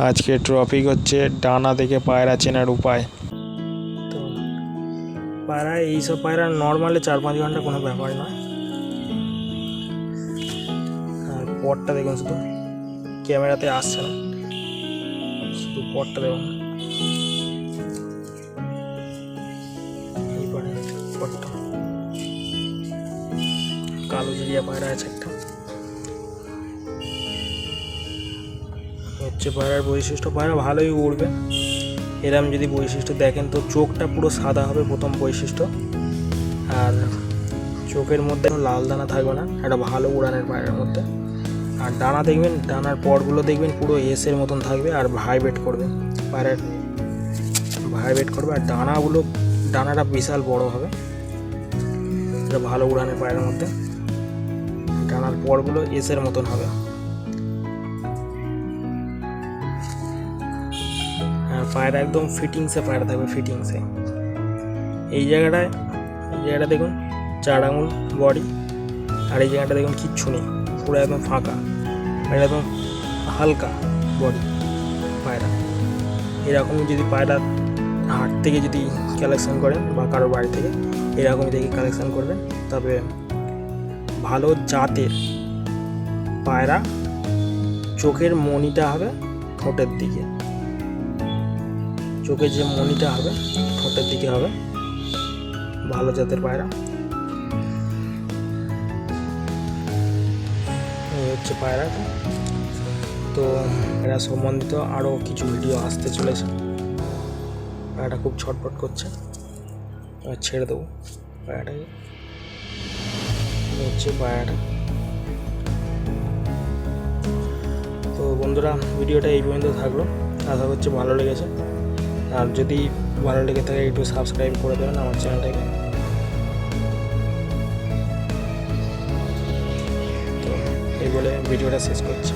আজকে টপিক হচ্ছে ডানা দেখে পায়রা চেনার উপায়। তো পায়রা এইসব পায়রা নর্মালি 4-5 ঘন্টা কোনো ব্যাপার নয়। আর পটটা দেখুন, শুধু ক্যামেরাতে আসছে না, শুধু পটটা দেখুন, এইবারে পটটা কালো জিরিয়া পায়রা আছে একটা। হচ্ছে পায়রার বৈশিষ্ট্য, পায়রা ভালোই উড়বে। এরম যদি বৈশিষ্ট্য দেখেন তো চোখটা পুরো সাদা হবে প্রথম বৈশিষ্ট্য, আর চোখের মধ্যে লাল দানা থাকবে না, একটা ভালো উড়ানের পায়রার মধ্যে। আর ডানা দেখবেন, ডানার পরগুলো দেখবেন পুরো এসের মতন থাকবে আর ভাইব্রেট করবে, পায়রার ভাইব্রেট করবে। আর ডানাটা বিশাল বড় হবে, এটা ভালো উড়ানের পায়রার মধ্যে। ডানার পরগুলো এসের মতন হবে। পায়রা একদম ফিটিংসে পায়রা থাকবে, ফিটিংসে। এই জায়গাটা দেখুন 4 আঙুল বডি, আর এই জায়গাটা দেখুন কিচ্ছু নেই, পুরো একদম ফাঁকা, আর একদম হালকা বডি পায়রা। এরকমই যদি পায়রা হাট থেকে যদি কালেকশন করেন বা কারোর বাড়ি থেকে এরকমই দেখে কালেকশন করবেন, তবে ভালো জাতের পায়রা। চোখের মনিটা হবে ঠোঁটের দিকে, চোখে যে মনিটা হবে ঠোঁটের দিকে হবে, ভালো জাতের পায়রা। এই হচ্ছে পায়রাটা। তো এরা সম্বন্ধিত আরও কিছু ভিডিও আসতে চলেছে। পায়রাটা খুব ছটফট করছে, ছেড়ে দেবো পায়রাটাকে। হচ্ছে পায়রাটা। তো বন্ধুরা, ভিডিওটা এই পর্যন্ত থাকলো, আশা করছি ভালো লেগেছে। আর যদি ভালো লেগে থাকে একটু সাবস্ক্রাইব করে দেবেন আমার চ্যানেলটাকে। তো এই বলে ভিডিওটা শেষ করছি।